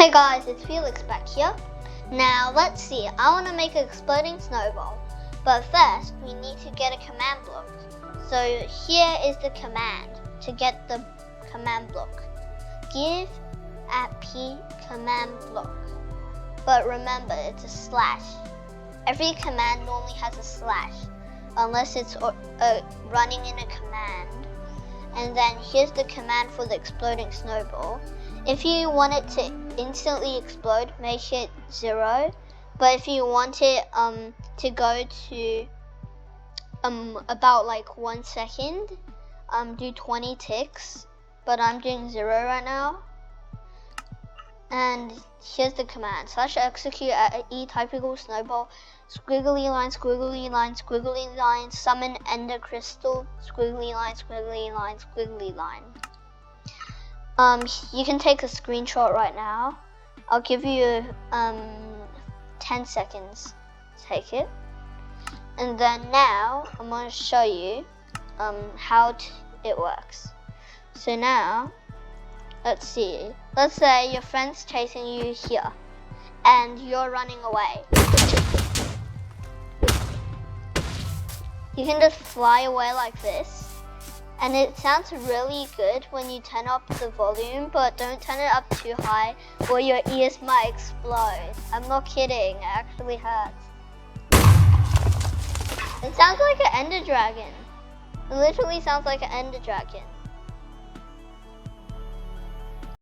Hey guys, it's Felix back here. Now let's see, I want to make an exploding snowball. But first, we need to get a command block. So here is the command to get the command block. Give at P command block. But remember, it's a slash. Every command normally has a slash, unless it's running in a command. And then here's the command for the exploding snowball. If you want it to instantly explode, make it 0. But if you want it to go to about like 1 second, do 20 ticks. But I'm doing 0 right now. And here's the command: /execute at E type equals snowball, squiggly line, squiggly line, squiggly line, summon ender crystal, squiggly line, squiggly line, squiggly line. You can take a screenshot right now. I'll give you 10 seconds to take it. And then now I'm going to show you how it works. So now, let's see. Let's say your friend's chasing you here and you're running away. You can just fly away like this. And it sounds really good when you turn up the volume, but don't turn it up too high or your ears might explode. I'm not kidding, it actually hurts. It sounds like an ender dragon. It literally sounds like an ender dragon.